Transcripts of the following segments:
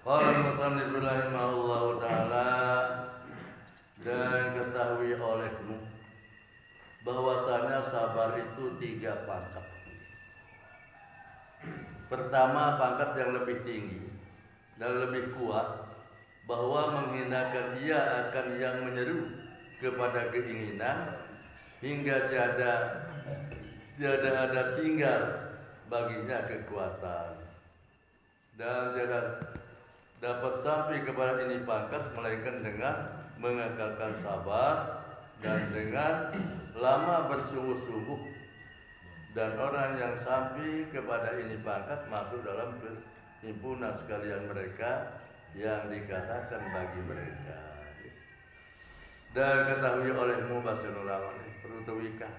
Qala al-musannif rahimahullahu ta'ala, dan ketahui olehmu bahwasanya sabar itu 3 pangkat. Pertama, pangkat yang lebih tinggi dan lebih kuat, bahwa menghinakan ia akan yang menyeru kepada keinginan hingga tiada ada tinggal baginya kekuatan, dan tiada dapat sampai kepada ini pangkat melainkan dengan mengekalkan sabar dan dengan lama bersungguh-sungguh. Dan orang yang sampai kepada ini pangkat masuk dalam himpunan sekalian mereka yang dikatakan bagi mereka. Dan ketahui olehmu bahasan ulama perlu tawika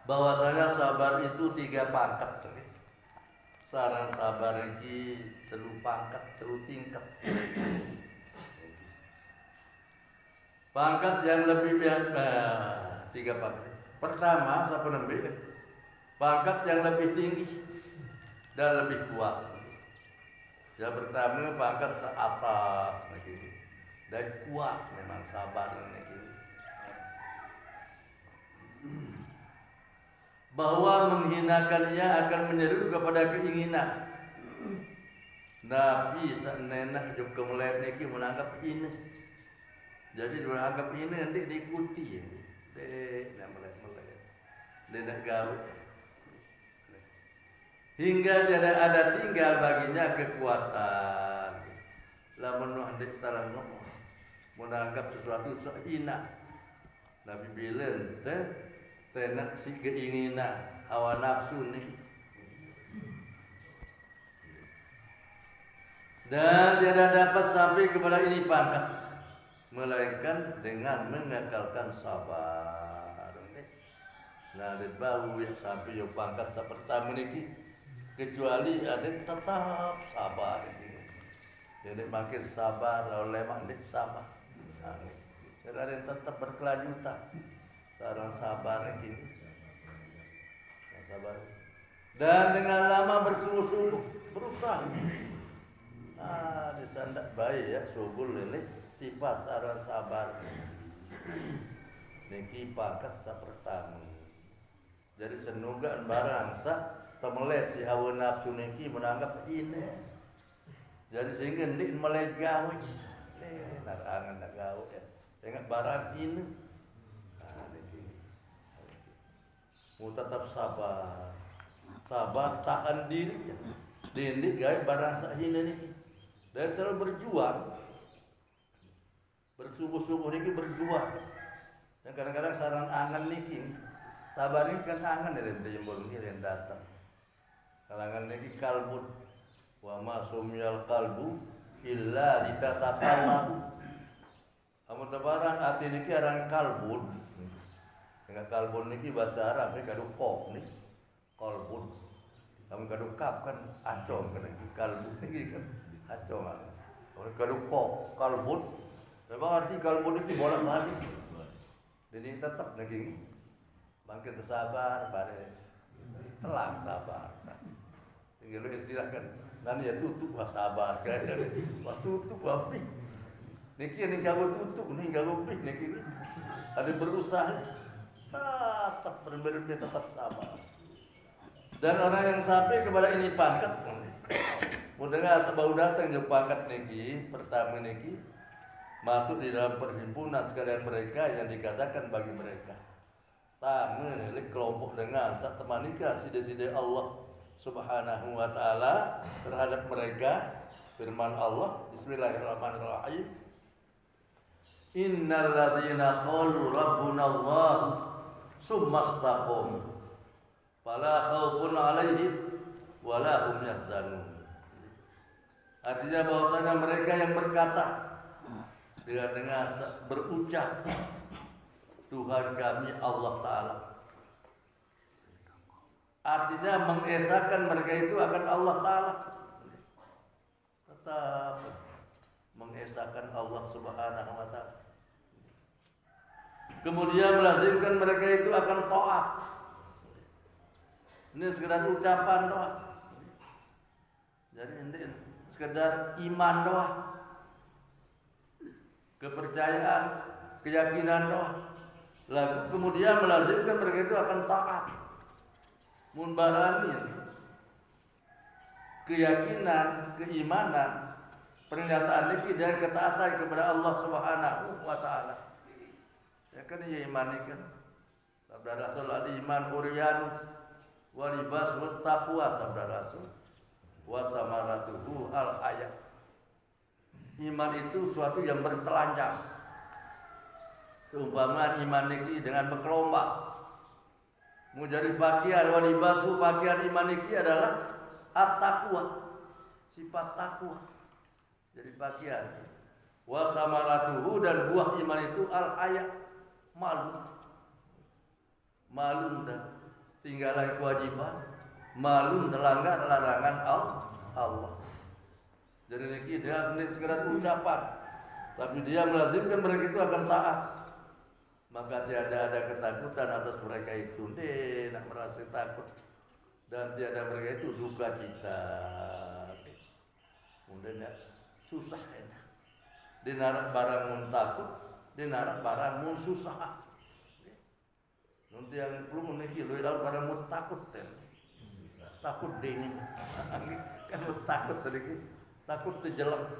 bahwasanya sabar itu 3 pangkat. Sarang sabar ini telu pangkat, telu tingkat. Pangkat yang lebih biasa 3 pangkat. Pertama, siapa namanya? Pangkat yang lebih tinggi dan lebih kuat. Yang pertama pangkat seatas negeri. Dan kuat memang sabar negeri. Bahwa menghinakannya akan menyeru kepada keinginan. Nabi nenek juga mulai niki menangkap ini. Jadi menangkap ini nanti diikuti ya. Dia mulai dia nak gaul. Hingga tidak ada tinggal baginya kekuatan. Lamun hendak tarang menangkap sesuatu sehina. Nabi bilang tenak si keinginan hawa nafsu ni, dan tidak dapat sampai kepada ini pangkat melainkan dengan mengekalkan sabar. Nah, ada baru yang sampai yang pangkat pertama ni, kecuali ada tetap sabar. Jadi makin sabar, oleh makin sabar. Jadi ada yang tetap berkelanjutan. Seorang sabar ini, sabar. Dan dengan lama bersungguh-sungguh berusaha. Disandak baik ya, subul ini sifat seorang sabar. Niki pangkat pertama. Jadi senugan barang sa temeles si hawa nafsu niki menanggap ini. Jadi sehingga ndik melek gawe. Narangan nak gawe ya. Tengok barang ini. Tetap sabar, tahan diri. Dindik guys barang sahina ni. Dan selalu berjuang, bersungguh-sungguh ni berjuang. Dan kadang-kadang sarang angan ni, sabar ni kan angan dari timbul ni yang datang. Kalangan ni kalbun, wa ma sumyal kalbu illa ditatakallahu. Amun tabaran hati ni arang kalbun. Dengan kalbun ni bahasa Arab ni kadu kok ni kalbun. Kamu kadu kap kan acong kan kalbun ni kan acong. Orang kadu kok kalbun. Sebab arti kalbun ni bolak-balik. Jadi tetap lagi bangkit sabar pada telang sabar. Tinggal istilahkan nanti ya tutup sabar kan. Wah tutup apa? Niki ni gawe tutup ni gawe pik niki. Ada berusaha tetap benar-benar tetap sabar. Dan orang yang sampai kepada ini pangkat, mendengar sebau datang je pangkat niki, pertama niki masuk di dalam perhimpunan sekalian mereka yang dikatakan bagi mereka. Tamu ni kelompok dengan sak temanika sida-sida Allah Subhanahu wa taala terhadap mereka. Firman Allah, Bismillahirrahmanirrahim. Innal ladzina qalu rabbuna Allah summa istaqamu fala khaufun 'alaihim wala hum yahzanun. Artinya bahwasanya mereka yang berkata dengan berucap Tuhan kami Allah Ta'ala, artinya mengesahkan mereka itu akan Allah Ta'ala, tetap mengesahkan Allah Subhanahu wa Ta'ala. Kemudian melazimkan mereka itu akan taat. Ini sekedar ucapan doa. Jadi ini sekedar iman doang, kepercayaan, keyakinan doang. Lalu kemudian melazimkan mereka itu akan taat, munbaranin keyakinan, keimanan, pernyataan ini dan ketaatan kepada Allah Subhanahu wa taala. Ya kan ia imanikan. Sabda Rasul al-iman uryan wa libasut taqwa, sabda Rasul. Wa samaratuhu al-haya. Iman itu suatu yang bertelanjang. Seumpama iman ini dengan berkelombak. Mau jadi pakaian wa libasu, pakaian iman ini adalah at-taqwa, sifat takwa. Jadi pakaian. Wa samaratuhu, dan buah iman itu al-haya, malu. Malu dah tinggalan kewajiban, malu melanggar larangan Allah. Jadi ini dia segera ucapan, tapi dia melazimkan mereka itu akan taat. Maka tiada ada ketakutan atas mereka itu, tidak merasa takut, dan tiada mereka itu duka cita. Kemudian susah enak. Dinarak barang mun takut, dinarak barang mun susah. Nanti yang belum menikah, lalu barang mun takut takut dingin. Kan takut tadi, takut terjelek.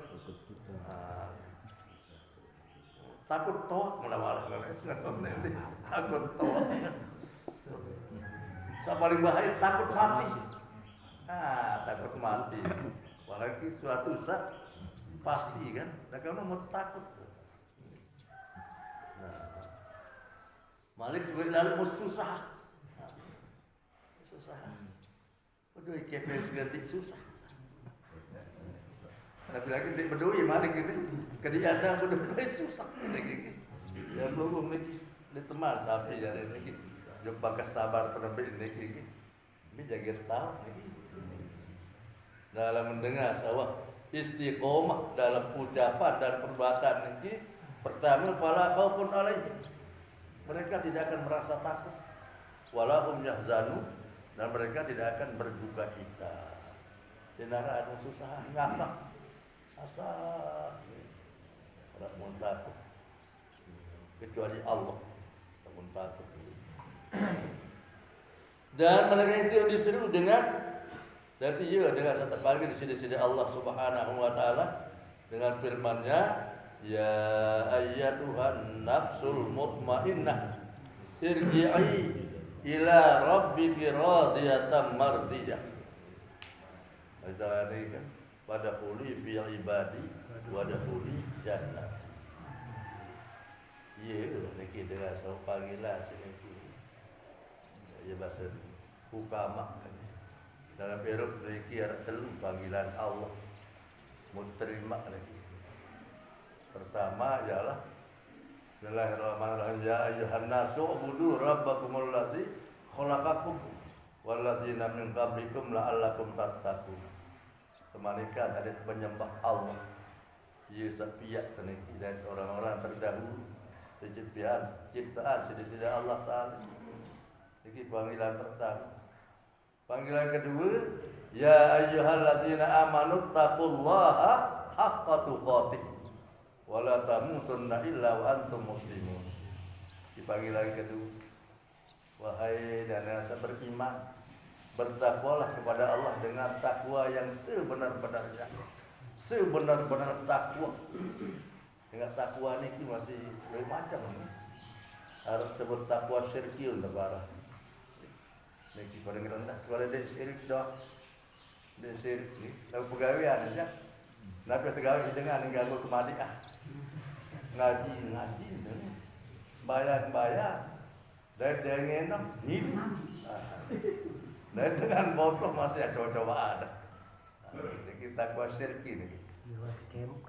Takut toh malah takut toh. Yang paling bahaya takut mati. Takut mati. Apalagi suatu saat pasti kan, dan kamu mau takut. Malik lalu mau susah. Aduh, kepeng seganti susah. Tapi lagi di berdui malik ini, kediadaan berdui susah lagi. Ya belum lagi di teman sampai jadi lagi. Jumpa kesabar penerbit ini, ini jaga tahu lagi. Dalam mendengar sawah istiqomah dalam ucapan dan perbuatan ini, pertama fala khaufun alaihim, mereka tidak akan merasa takut, wala hum yahzanun, dan mereka tidak akan berduka cita. Dinara ada susah ngasak asal tidak mau takut kecuali Allah, tak mau takut. Dan mereka itu diseru dengan jadi ya dengan satu pagi di sini Allah Subhanahu wa taala dengan firman-Nya, ya ayyatuhan nafsul mutmainnah irji'i ila rabbiki radiyatan mardiyah. Ada ini kan pada quli fi ibadi wa dakhuli jannah. Iya, niki dengan satu panggilan sini. Ya bahasa hukama dalam Eropa lagi ada telu panggilan Allah mau terima lagi. Pertama ialah Bismillahirrahmanirrahim, ya ayyuhan nasu ubudu rabbakumul ladzi khalaqakum wal ladzina min qablikum la'allakum tattaqun. Mereka ada penyembah Allah. Ia sepiak dan orang-orang terdahulu ciptaan sida Allah Ta'ala. Ini panggilan pertama. Panggilan kedua, ya ayyuhalladzina amanu taqullaha haqqa tuqatih wa la tamutunna illa wa antum muslimun. Di panggilan kedua, wahai dan yang beriman, bertakwalah kepada Allah dengan takwa yang sebenar-benarnya. Sebenar-benar takwa. Dengan takwa ini masih bermacam. Harus sebut takwa syirkil lebaran. Niki paling rendah kalau dia syirik doang. Dia syirik ni. Kalau pegawaian aja. Nak pegawai dengan ganggu kemadi ngaji. Bayar. Dan dia ngenam ni. Dan dengan botol masih coba ada. Niki takwa syirik ni.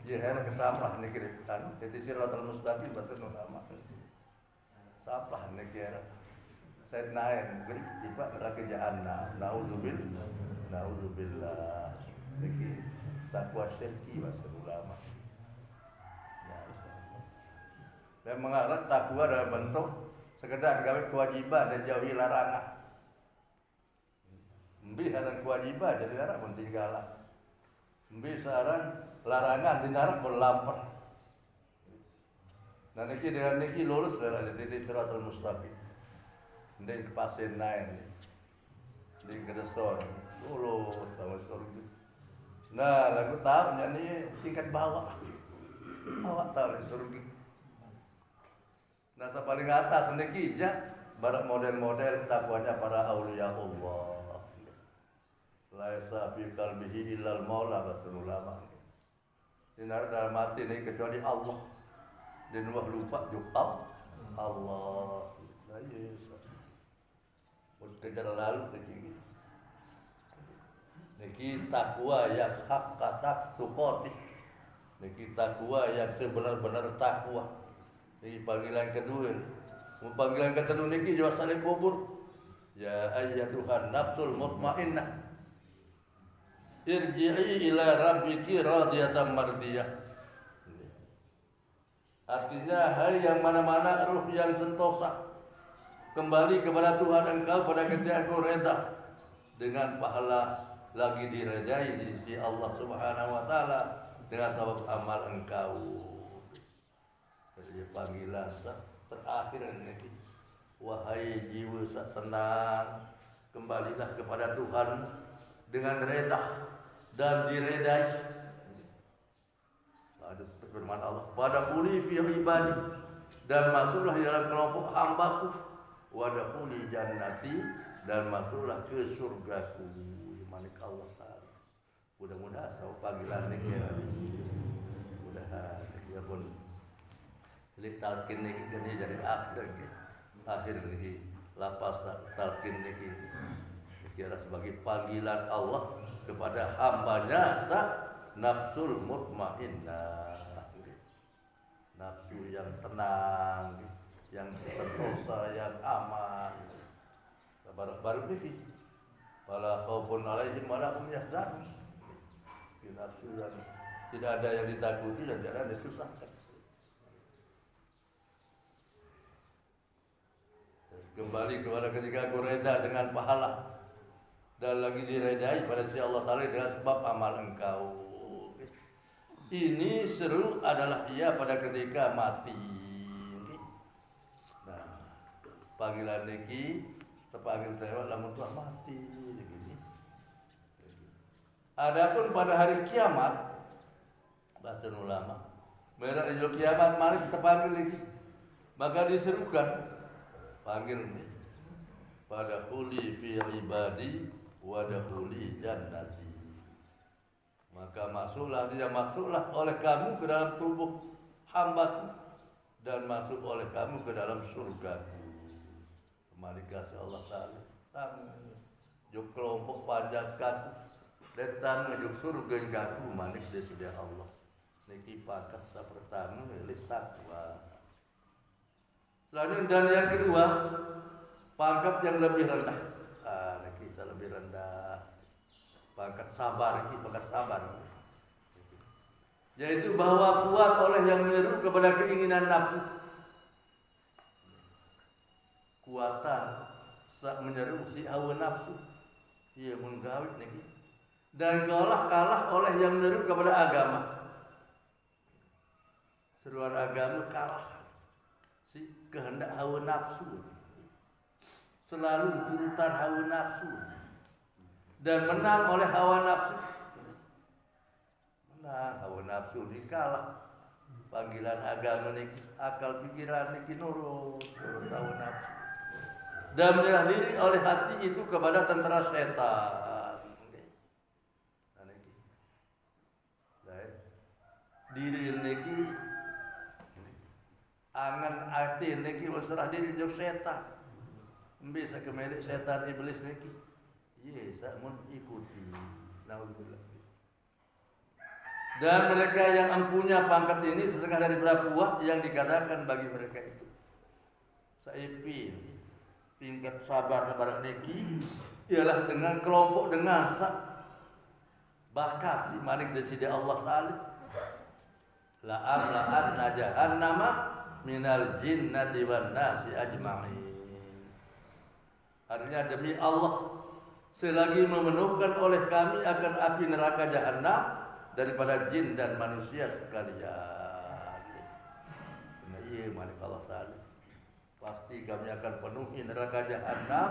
Jihad kesamlah niki kan. Jadi siratal mustaqim bahasa ulama. Saplah niki era. Saya naik beri tiba lagi jahannam. Nauzubillah. Niki takwa syirki bahasa ulama. Ya. Dan mengarah takwa dalam bentuk sekedar gawe kewajiban dan jauhi larangan. Mbi halang kewajiban jadi larangan tinggalan. Mbi sekarang larangan di neraka berlampar. Nah niki dengan niki lurus dari titik siratal mustaqim. Ndek pasen naik di kedesor lurus sama surga. Nah lagu tahu nyanyi tingkat bawah tahu di surga. Nah paling atas niki ja barak model-model takwanya para aulia Allah. Laisa fi qalbihi illal maula basul ulama. Dinar dalam hati ini kecuali Allah. Dan wah lupa juga Allah. Nah yes. Kejar lalu begini. Niki takwa yang hak kata tukoti. Niki takwa yang sebenar-benar takwa. Niki panggilan kedua. Panggilan kedua niki juga saling kubur. Ya ayyatuhan nafsul mutmainnah. Irji'i ila rabbiki radiyatan mardiyah. Artinya hai yang mana-mana ruh yang sentosa, kembali kepada Tuhan engkau pada ketika engkau reda dengan pahala lagi diredai di sisi Allah Subhanahu wa taala dengan sebab amal engkau. Jadi panggilan terakhir ini, wahai jiwa tenang, kembalilah kepada Tuhan dengan reda dan diredai. Ada firman Allah, pada kuli fi ibadi, dan masuklah dalam kelompok hambaku, wadakhuli jannati, dan masuklah ke surgaku. Manik Allah Ta'ala. Mudah-mudahan sama panggilan ini ya. Mudah-mudahan ya pun lihat talqin ini jadi akhir ini lapas talqin ini kira sebagai panggilan Allah kepada hambanya nafsul mutmainnah, nafsu yang tenang, yang sentosa, yang aman. Baru-baru ini wala khaufun 'alaihim wa la hum yahzanun. Nafsu yang tidak ada yang ditakuti dan tidak ada yang disusahkan. Kembali kepada ketika aku reda dengan pahala dan lagi diredai pada sisi Allah Ta'ala dengan sebab amal engkau. Ini seru adalah ia pada ketika mati. Nah, panggilan niki terpanggil tewak lamun tuah mati. Adapun pada hari kiamat, bahasa ulama, merah di kiamat mari terpanggil niki, maka diserukan panggil nih pada kuli fi ibadi wadakhuli jannati. Maka masuklah oleh kamu ke dalam tubuh hambaku dan masuk oleh kamu ke dalam surgaku. Kembali kasih Allah Ta'ala. Juk kelompok pajak kaku datang juk surga kaku manik dia Allah. Niki pangkat pertama milik takwa. Selanjutnya dan yang kedua pangkat yang lebih rendah. Niki lebih rendah. Pangkat sabar, pangkat sabar. Yaitu bahwa kuat oleh yang menyeru kepada keinginan nafsu. Kuatan menyeru si hawa nafsu. Ia menggawit niki. Dan kalah oleh yang menyeru kepada agama. Seruan agama kalah. Si kehendak hawa nafsu. Selalu turutan hawa nafsu. Dan menang oleh hawa nafsu. Menang hawa nafsu dikalah. Panggilan agama niki, akal pikiran niki nurut hawa nafsu. Dan menyerah diri oleh hati itu kepada tentara setan. Nah niki. Diri niki angan hati niki berserah diri jauh setan. Bisa kemelik setan iblis niki. Yes, mun ikuti. Nauzubillah. Dan mereka yang empunya pangkat ini setengah dari berapa yang dikatakan bagi mereka itu. Saipin tingkat sabar kepada niki ialah dengan kelompok dengan bakat si manik deside Allah Ta'ala. La'an jahannama minal jinnati wan nasi ajma'in. Artinya demi Allah selagi memenuhkan oleh kami akan api neraka jahanam daripada jin dan manusia sekalian. Nah, iya malik Allah Ta'ala. Pasti kami akan penuhi neraka jahanam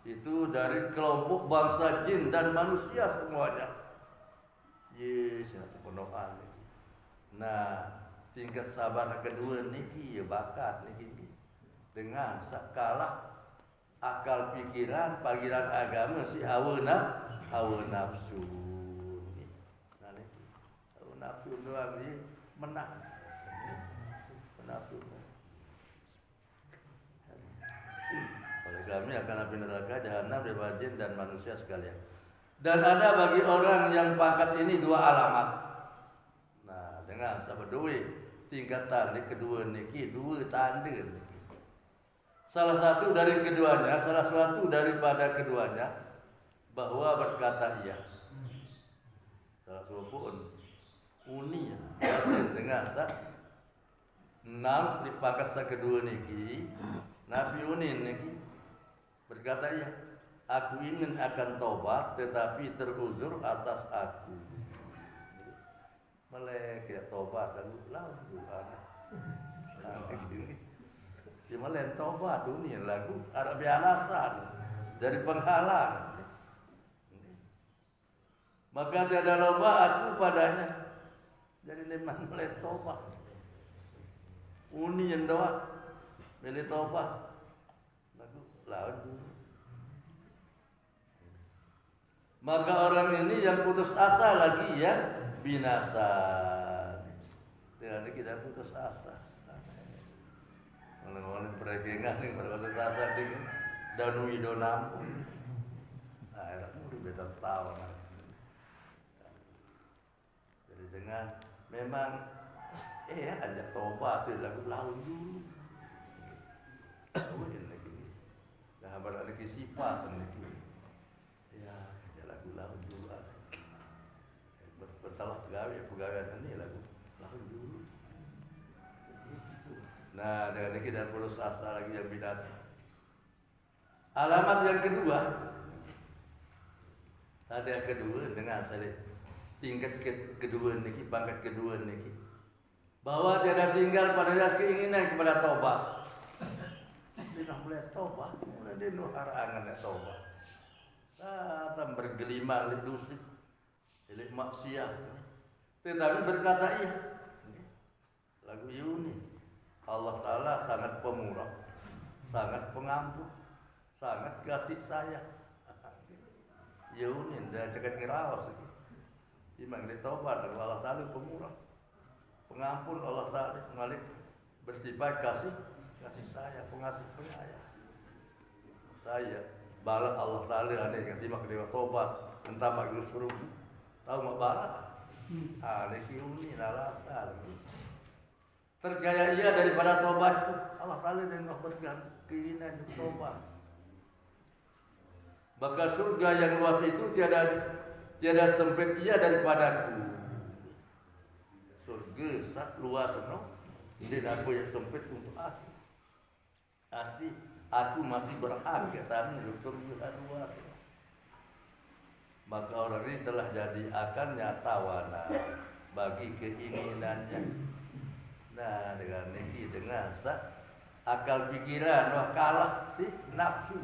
itu dari kelompok bangsa jin dan manusia semuanya. Yes, satu penuhan. Nah, tingkat sabar kedua niki ya bakat niki dengan skala akal pikiran panggilan agama si hawa nafsu. Nah niki hawa nafsu doang ni menang. Nafsu. Oleh kami akan api neraka jahanam daripada jin dan manusia sekalian. Dan ada bagi orang yang pangkat ini dua alamat. Nah, dengan sahabat dua tingkatan di kedua niki dua tanda niki. Salah satu daripada keduanya bahwa berkata iya. Salah satu pun uni dengan enam di pangkat kedua niki Nabi Unin niki berkata ya, aku ingin akan tobat tetapi teruzur atas aku. Melek ya tobat lalu di melen tobat ini lagu ada alasan dari penghalang. Maka tiada loba aku padanya. Jadi memang melen tobat. Uni yang doa melen tobat. Lagu lawan. Maka orang ini yang putus asa lagi ya binasa. Tidak kita putus asa. Orang-orang peregengan yang berputus asa dengan danu idonam. Nah, itu beta tahu. Jadi dengan memang ada tobat itu lagu laun dulu. Oh ini lagi. Dah berada lagi sifat lagi. Ya, lagu laun dulu. Bertalah pegawai ini lagu laun dulu. Nah, dengan lagi dan putus asa lagi yang binasa. Alamat yang kedua, ada yang kedua dengan saya tingkat kedua niki, pangkat kedua niki, bahwa tiada tinggal pada keinginan kepada tobat. Dia boleh tobat, mulai dia nuhar angan tobat. Datang bergelima ledusi, milik maksiat. Tetapi berkata iya, lagu Yuni. Allah Ta'ala sangat pemurah, sangat pengampun, sangat kasih sayang. Yaunin dah cakap ngerawas lagi. Imang dia taubat Allah Ta'ala pemurah, pengampun Allah Ta'ala malik bersifat kasih sayang, pengasih penyayang. Saya bala Allah Ta'ala ane yang timak dia taubat entah mak suruh tahu mak bala. Ini Yaunin alasan. Tergaya ia daripada tobat Allah Ta'ala dan memberikan keinginan untuk tobat. Maka surga yang luas itu tiada sempit ia daripadaku. Surga sak luas no. Ini aku yang sempit untuk aku. Arti aku masih berhak tapi surga luas. Maka orang ini telah jadi akannya tawana bagi keinginannya. Nah, dengan niki dengan akal pikiran wah kalah si nafsu.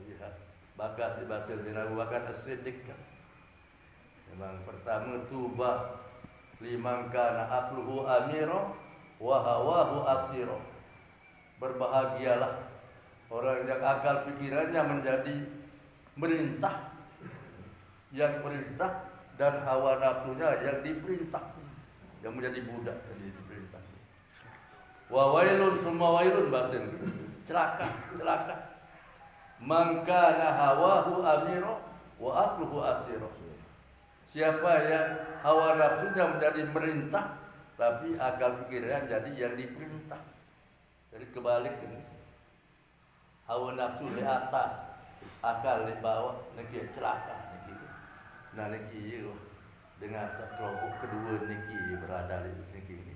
Lihat, bakal si batil dinabuakan asidik. Memang pertama tubah liman kana aqluhu amiro wa hawahu asiro. Berbahagialah orang yang akal pikirannya menjadi merintah, yang perintah dan hawa nafsunya yang diperintah. Yang menjadi budak jadi diperintah. Wa wailun summa wailun basin. Celaka. Man kana hawahu amiro wa aqluhu asiro. Siapa yang hawa nafsunya menjadi merintah tapi akal pikiran jadi yang diperintah. Jadi kebalik ini. Hawa nafsu di atas, akal di bawah, niki celaka niki. Nah niki dengan kelompok kedua niki berada di niki ini.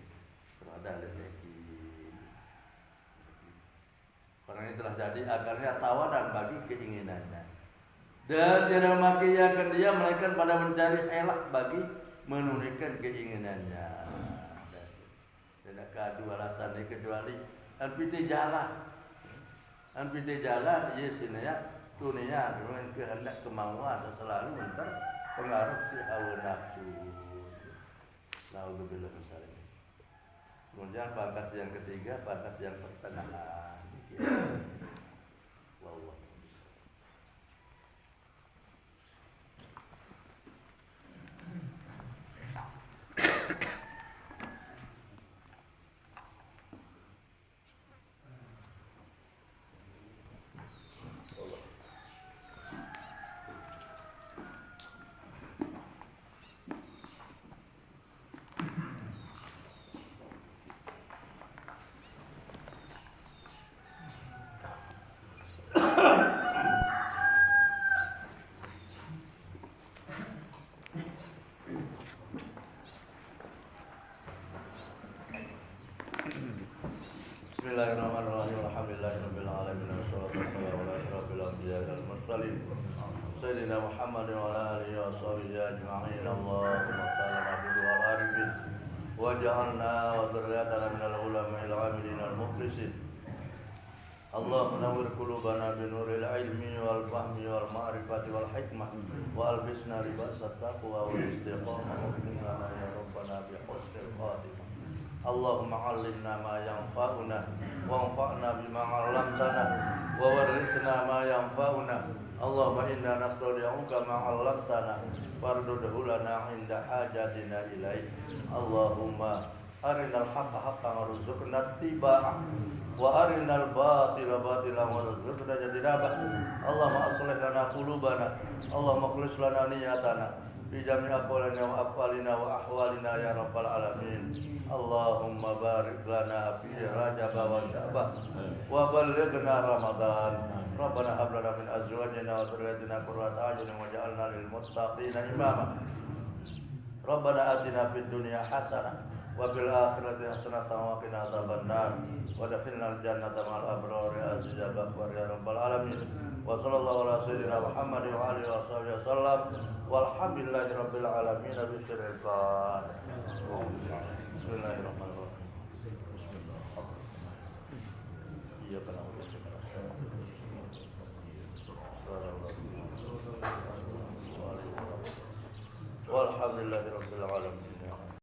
Orang ini telah jadi akalnya tawanan bagi keinginannya. Dan tidak memakiyakan dia melainkan pada mencari elak bagi menunaikan keinginannya. Tidak kadu alasannya kecuali anpite jalan. Anpite jalan ia sinaya dunia dengan kehendak kemauan selalu mentar pengaruh si hawa nafsu. Naudzubillah misalnya. Kemudian pangkat yang ketiga, pangkat yang pertengahan. Wallah. Bismillahirrahmanirrahim. Alhamdulillahirabbil alamin wassalatu wassalamu ala asyrofil anbiya'i wal mursalin sayyidina Muhammadin wa ala alihi wa sahbihi ajma'in. Allahumma salli ala abdil arifin wa ja'alna wa dzurriyyatana minal ulama'il 'amilin al mukhlisin. Allahumma nawwir qulubana bi nuril ilmi wal fahmi wal ma'rifati wal hikmah wa albisna libasat taqwa wal istiqamah wa qina ya rabbana bi husnil khatimah. Allahumma 'allimna ma yanfa'una wanfa'na bima 'allamtana wa warithna ma yanfa'una. Allahumma inna nastaudi'uka ma 'allamtana fardudhu lana 'inda hajatina ilaih. Allahumma arinal haqqa haqqan warzuqna ittiba'ah wa arinal batila batilan warzuqna ijtinabah. Allahumma aslih lana qulubana, Allahumma khlis lana niyatana fi jami' aqwalina wa af'alina wa ahwalina ya rabbal alamin. Allahumma barik lana fi Rajab wa Sya'ban wa ballighna Ramadan. Rabbana hab lana min azwajina wa dhurriyyatina qurrata a'yunin waj'alna lil muttaqina imama. Rabbana atina fid dunya hasanah wa fil akhirati hasanah wa qina adzabannar wa adkhilnal jannata ma'al abrar ya aziz ya ghaffar ya rabbal alamin. Wa sallallahu ala sayyidina Muhammadin wa alihi wa sahbihi wasallam walhamdulillahi rabbil alamin. Bismillahirrahmanirrahim. Bismillahirrahmanirrahim. Iya,